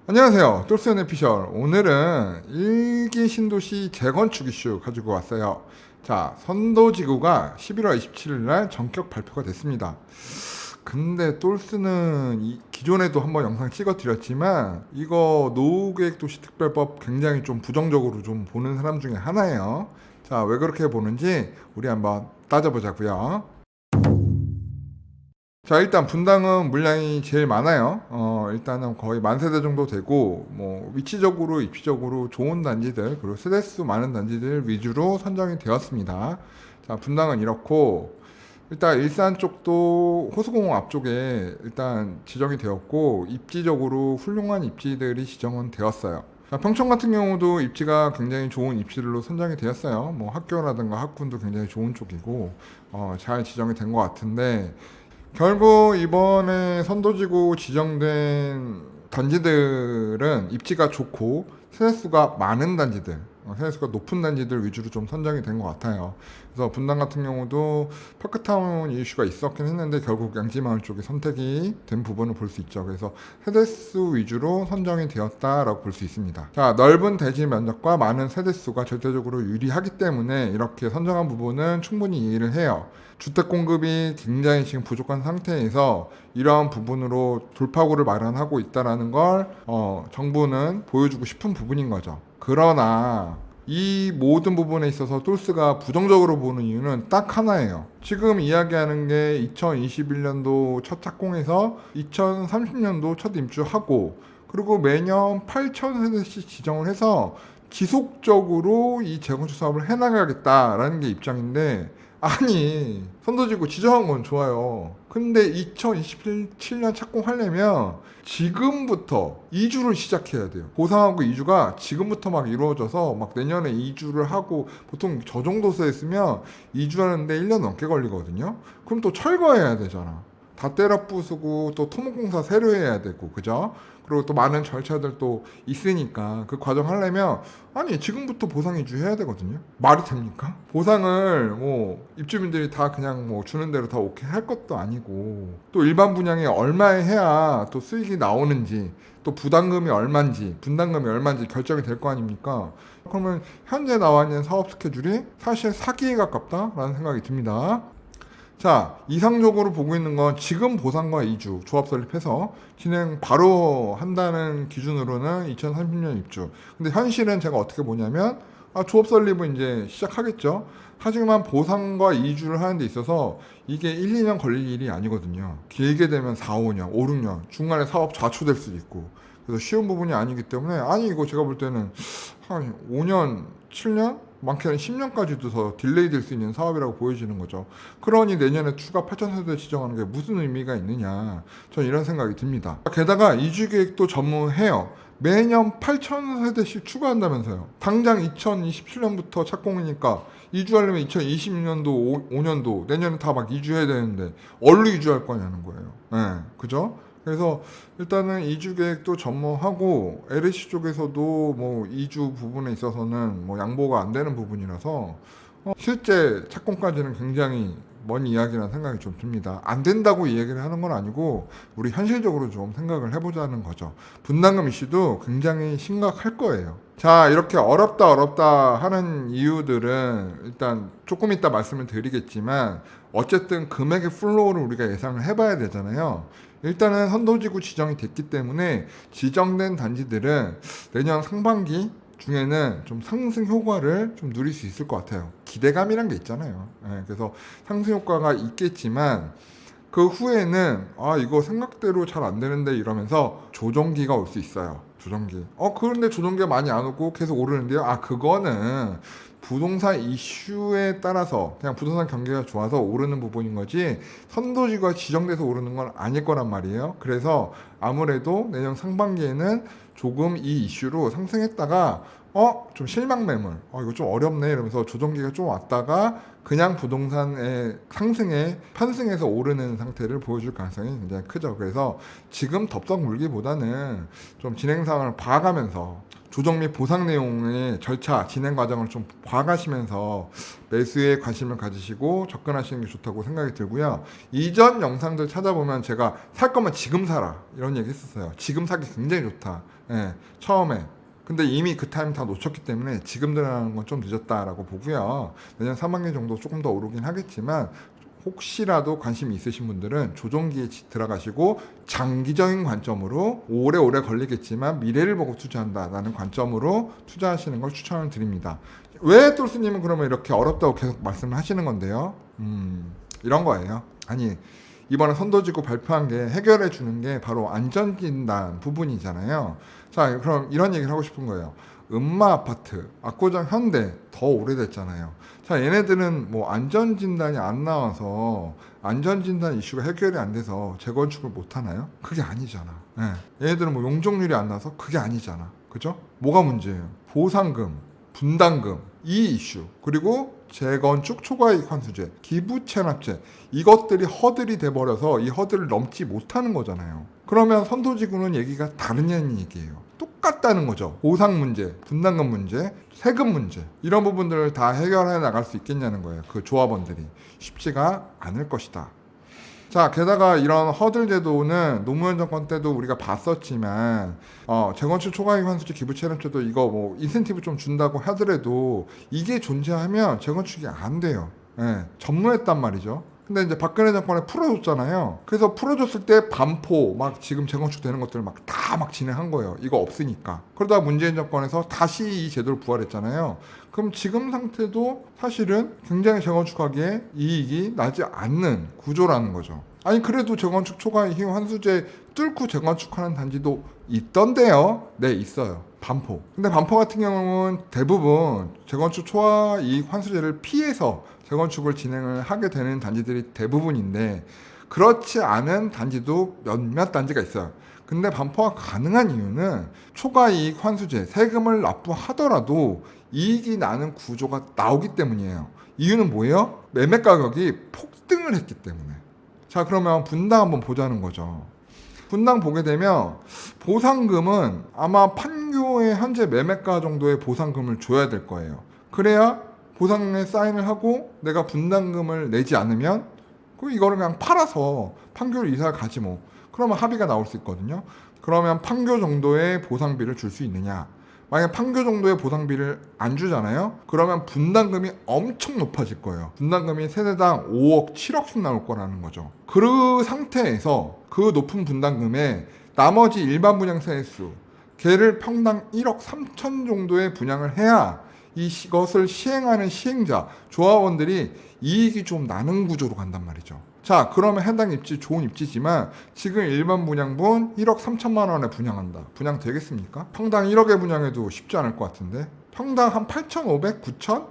안녕하세요. 똘스연 피셜. 오늘은 일기 신도시 재건축 이슈 가지고 왔어요. 자, 선도지구가 11월 27일 날 전격 발표가 됐습니다. 근데 똘스는 기존에도 한번 영상 찍어 드렸지만 이거 노후계획도시특별법 굉장히 좀 부정적으로 좀 보는 사람 중에 하나예요. 자, 왜 그렇게 보는지 우리 한번 따져보자고요. 자, 일단 분당은 물량이 제일 많아요. 일단은 거의 10,000세대 정도 되고, 뭐, 위치적으로, 입지적으로 좋은 단지들, 그리고 세대수 많은 단지들 위주로 선정이 되었습니다. 자, 분당은 이렇고, 일단 일산 쪽도 호수공원 앞쪽에 일단 지정이 되었고, 입지적으로 훌륭한 입지들이 지정은 되었어요. 자, 평촌 같은 경우도 입지가 굉장히 좋은 입지들로 선정이 되었어요. 뭐 학교라든가 학군도 굉장히 좋은 쪽이고, 잘 지정이 된 것 같은데, 결국 이번에 선도지구 지정된 단지들은 입지가 좋고 세대수가 많은 단지들, 세대수가 높은 단지들 위주로 좀 선정이 된 것 같아요. 그래서 분당 같은 경우도 파크타운 이슈가 있었긴 했는데 결국 양지마을 쪽이 선택이 된 부분을 볼 수 있죠. 그래서 세대수 위주로 선정이 되었다라고 볼 수 있습니다. 자, 넓은 대지 면적과 많은 세대수가 절대적으로 유리하기 때문에 이렇게 선정한 부분은 충분히 이해를 해요. 주택 공급이 굉장히 지금 부족한 상태에서 이러한 부분으로 돌파구를 마련하고 있다라는 걸 정부는 보여주고 싶은 부분인 거죠. 그러나 이 모든 부분에 있어서 똘스가 부정적으로 보는 이유는 딱 하나예요. 지금 이야기하는 게 2021년도 첫 착공해서 2030년도 첫 입주하고 그리고 매년 8,000세대씩 지정을 해서 지속적으로 이 재건축 사업을 해나가겠다라는 게 입장인데 아니 선도지구 지정한 건 좋아요. 근데 2027년 착공하려면 지금부터 이주를 시작해야 돼요. 보상하고 이주가 지금부터 막 이루어져서 막 내년에 이주를 하고 보통 저 정도 세였으면 이주하는데 1년 넘게 걸리거든요. 그럼 또 철거해야 되잖아. 다 때려 부수고 또 토목공사 새로 해야 되고 그죠? 그리고 또 많은 절차들도 있으니까 그 과정 하려면 아니 지금부터 보상 이주해야 되거든요. 말이 됩니까? 보상을 뭐 입주민들이 다 그냥 뭐 주는 대로 다 오케이 할 것도 아니고 또 일반 분양에 얼마에 해야 또 수익이 나오는지 또 부담금이 얼마인지 분담금이 얼마인지 결정이 될 거 아닙니까? 그러면 현재 나와 있는 사업 스케줄이 사실 사기에 가깝다라는 생각이 듭니다. 자, 이상적으로 보고 있는 건 지금 보상과 이주, 조합 설립해서 진행 바로 한다는 기준으로는 2030년 입주. 근데 현실은 제가 어떻게 보냐면, 조합 설립은 이제 시작하겠죠. 하지만 보상과 이주를 하는 데 있어서 이게 1, 2년 걸릴 일이 아니거든요. 길게 되면 4, 5년, 5, 6년, 중간에 사업 좌초될 수도 있고. 그래서 쉬운 부분이 아니기 때문에, 아니, 이거 제가 볼 때는 한 5년, 7년? 많게는 10년까지도 더 딜레이 될 수 있는 사업이라고 보여지는 거죠. 그러니 내년에 추가 8,000세대 지정하는 게 무슨 의미가 있느냐. 저는 이런 생각이 듭니다. 게다가 이주 계획도 전무해요. 매년 8,000세대씩 추가한다면서요. 당장 2027년부터 착공이니까 이주하려면 2026년도, 5년도 내년에 다 막 이주해야 되는데 얼로 이주할 거냐는 거예요. 네, 그죠? 그래서 일단은 이주 계획도 전무하고 LH 쪽에서도 뭐 이주 부분에 있어서는 뭐 양보가 안 되는 부분이라서 실제 착공까지는 굉장히 먼 이야기라는 생각이 좀 듭니다. 안 된다고 이야기를 하는 건 아니고 우리 현실적으로 좀 생각을 해보자는 거죠. 분담금 이슈도 굉장히 심각할 거예요. 자, 이렇게 어렵다 하는 이유들은 일단 조금 이따 말씀을 드리겠지만 어쨌든 금액의 플로우를 우리가 예상을 해봐야 되잖아요. 일단은 선도지구 지정이 됐기 때문에 지정된 단지들은 내년 상반기 중에는 좀 상승 효과를 좀 누릴 수 있을 것 같아요. 기대감이란 게 있잖아요. 그래서 상승 효과가 있겠지만 그 후에는 이거 생각대로 잘 안 되는데 이러면서 조정기가 올 수 있어요. 조정기. 그런데 조정기가 많이 안 오고 계속 오르는데요. 그거는 부동산 이슈에 따라서 그냥 부동산 경기가 좋아서 오르는 부분인 거지 선도지구가 지정돼서 오르는 건 아닐 거란 말이에요. 그래서 아무래도 내년 상반기에는 조금 이 이슈로 상승했다가 좀 실망 매물, 이거 좀 어렵네 이러면서 조정기가 좀 왔다가 그냥 부동산의 상승에 편승해서 오르는 상태를 보여줄 가능성이 굉장히 크죠. 그래서 지금 덥석 물기보다는 좀 진행 상황을 봐가면서 조정 및 보상 내용의 절차, 진행 과정을 좀 봐가시면서 매수에 관심을 가지시고 접근하시는 게 좋다고 생각이 들고요. 이전 영상들 찾아보면 제가 살 거면 지금 사라 이런 얘기 했었어요. 지금 사기 굉장히 좋다. 예, 처음에. 근데 이미 그 타임 다 놓쳤기 때문에 지금 들어가는 건 좀 늦었다라고 보고요. 내년 상반기 정도 조금 더 오르긴 하겠지만 혹시라도 관심이 있으신 분들은 조정기에 들어가시고 장기적인 관점으로 오래오래 걸리겠지만 미래를 보고 투자한다라는 관점으로 투자하시는 걸 추천을 드립니다. 왜 똘스님은 그러면 이렇게 어렵다고 계속 말씀을 하시는 건데요? 이런 거예요. 아니 이번에 선도지구 발표한 게 해결해 주는 게 바로 안전진단 부분이잖아요. 자, 그럼 이런 얘기를 하고 싶은 거예요. 음마 아파트, 압구정 현대 더 오래됐잖아요. 자, 얘네들은 뭐 안전진단이 안 나와서 안전진단 이슈가 해결이 안 돼서 재건축을 못 하나요? 그게 아니잖아. 네. 얘네들은 뭐 용적률이 안 나서 그게 아니잖아. 그죠? 뭐가 문제예요? 보상금, 분담금, 이 이슈, 그리고 재건축 초과이익 환수제, 기부 체납제, 이것들이 허들이 돼버려서 이 허들을 넘지 못하는 거잖아요. 그러면 선도지구는 얘기가 다르냐는 얘기예요. 똑같다는 거죠. 보상 문제, 분담금 문제, 세금 문제, 이런 부분들을 다 해결해 나갈 수 있겠냐는 거예요. 그 조합원들이. 쉽지가 않을 것이다. 자, 게다가 이런 허들 제도는 노무현 정권 때도 우리가 봤었지만 재건축 초과이익 환수제 기부 체납제도 이거 뭐 인센티브 좀 준다고 하더라도 이게 존재하면 재건축이 안 돼요. 예, 전무했단 말이죠. 근데 이제 박근혜 정권에 풀어줬잖아요. 그래서 풀어줬을 때 반포 막 지금 재건축 되는 것들 막 다 막 진행한 거예요. 이거 없으니까. 그러다가 문재인 정권에서 다시 이 제도를 부활했잖아요. 그럼 지금 상태도 사실은 굉장히 재건축하기에 이익이 나지 않는 구조라는 거죠. 아니 그래도 재건축 초과이익 환수제 뚫고 재건축하는 단지도 있던데요. 네, 있어요. 반포. 근데 반포 같은 경우는 대부분 재건축 초과이익 환수제를 피해서 재건축을 진행을 하게 되는 단지들이 대부분인데 그렇지 않은 단지도 몇몇 단지가 있어요. 근데 반포가 가능한 이유는 초과이익 환수제, 세금을 납부하더라도 이익이 나는 구조가 나오기 때문이에요. 이유는 뭐예요? 매매 가격이 폭등을 했기 때문에. 자, 그러면 분당 한번 보자는 거죠. 분당 보게 되면 보상금은 아마 판교의 현재 매매가 정도의 보상금을 줘야 될 거예요. 그래야 보상에 사인을 하고 내가 분담금을 내지 않으면 이거를 그냥 팔아서 판교를 이사 가지 뭐. 그러면 합의가 나올 수 있거든요. 그러면 판교 정도의 보상비를 줄 수 있느냐. 만약 판교 정도의 보상비를 안 주잖아요. 그러면 분담금이 엄청 높아질 거예요. 분담금이 세대당 5억, 7억씩 나올 거라는 거죠. 그 상태에서 그 높은 분담금에 나머지 일반 분양사의 수, 걔를 평당 1억 3천 정도의 분양을 해야 이것을 시행하는 시행자, 조합원들이 이익이 좀 나는 구조로 간단 말이죠. 자, 그러면 해당 입지 좋은 입지지만 지금 일반 분양분 1억 3천만 원에 분양한다. 분양 되겠습니까? 평당 1억에 분양해도 쉽지 않을 것 같은데 평당 한 8,500, 9천?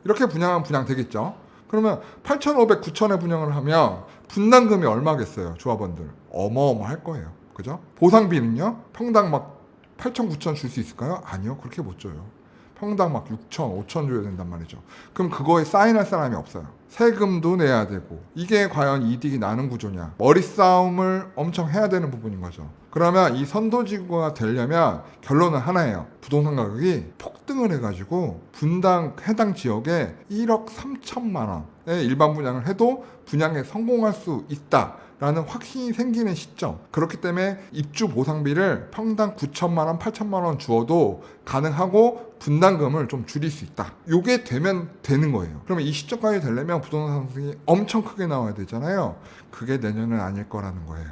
이렇게 분양하면 분양 되겠죠. 그러면 8,500, 9천에 분양을 하면 분담금이 얼마겠어요, 조합원들? 어마어마할 거예요. 그죠? 보상비는요? 평당 막 8천, 9천 줄 수 있을까요? 아니요. 그렇게 못 줘요. 평당 막 6천, 5천 줘야 된단 말이죠. 그럼 그거에 사인할 사람이 없어요. 세금도 내야 되고 이게 과연 이득이 나는 구조냐. 머리 싸움을 엄청 해야 되는 부분인 거죠. 그러면 이 선도지구가 되려면 결론은 하나예요. 부동산 가격이 폭등을 해가지고 분당 해당 지역에 1억 3천만 원의 일반 분양을 해도 분양에 성공할 수 있다. 라는 확신이 생기는 시점. 그렇기 때문에 입주 보상비를 평당 9천만 원, 8천만 원 주어도 가능하고 분담금을 좀 줄일 수 있다. 요게 되면 되는 거예요. 그러면 이 시점까지 되려면 부동산 상승이 엄청 크게 나와야 되잖아요. 그게 내년은 아닐 거라는 거예요.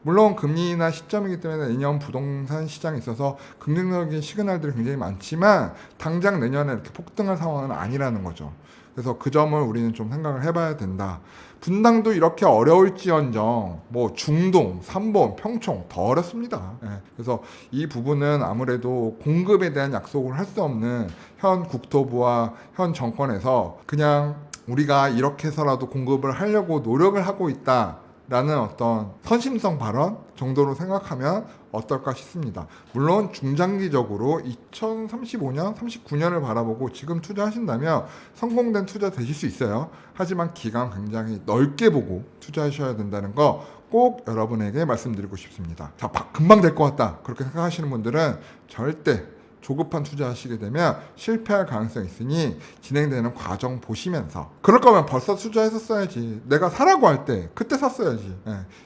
물론 금리나 시점이기 때문에 내년 부동산 시장에 있어서 긍정적인 시그널들이 굉장히 많지만 당장 내년에 이렇게 폭등할 상황은 아니라는 거죠. 그래서 그 점을 우리는 좀 생각을 해봐야 된다. 분당도 이렇게 어려울지언정 뭐 중동, 삼본, 평촌 더 어렵습니다. 그래서 이 부분은 아무래도 공급에 대한 약속을 할 수 없는 현 국토부와 현 정권에서 그냥 우리가 이렇게 해서라도 공급을 하려고 노력을 하고 있다 라는 어떤 선심성 발언 정도로 생각하면 어떨까 싶습니다. 물론 중장기적으로 2035년, 39년을 바라보고 지금 투자하신다면 성공된 투자 되실 수 있어요. 하지만 기간 굉장히 넓게 보고 투자하셔야 된다는 거 꼭 여러분에게 말씀드리고 싶습니다. 자, 금방 될 것 같다. 그렇게 생각하시는 분들은 절대 조급한 투자하시게 되면 실패할 가능성이 있으니 진행되는 과정 보시면서, 그럴 거면 벌써 투자했었어야지. 내가 사라고 할 때 그때 샀어야지.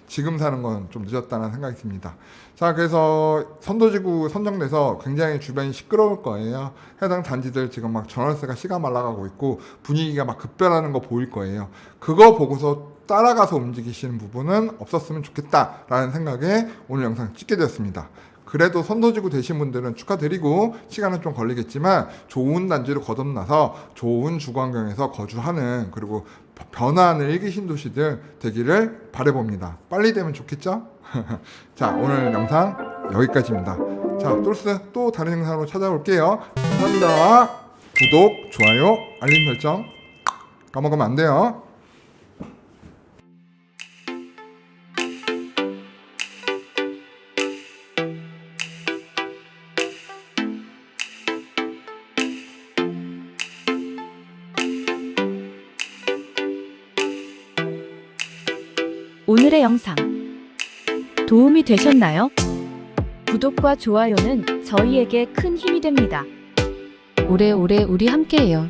지금 사는 건 좀 늦었다는 생각이 듭니다. 자, 그래서 선도지구 선정돼서 굉장히 주변이 시끄러울 거예요. 해당 단지들 지금 막 전월세가 시가 말라가고 있고 분위기가 막 급변하는 거 보일 거예요. 그거 보고서 따라가서 움직이시는 부분은 없었으면 좋겠다라는 생각에 오늘 영상 찍게 되었습니다. 그래도 선도지구 되신 분들은 축하드리고 시간은 좀 걸리겠지만 좋은 단지로 거듭나서 좋은 주거환경에서 거주하는, 그리고 변화하는 일기 신도시들 되기를 바라봅니다. 빨리 되면 좋겠죠? 자, 오늘 영상 여기까지입니다. 자, 똘스 또 다른 영상으로 찾아올게요. 감사합니다. 구독, 좋아요, 알림 설정 까먹으면 안 돼요. 오늘의 영상 도움이 되셨나요? 구독과 좋아요는 저희에게 큰 힘이 됩니다. 오래오래 우리 함께해요.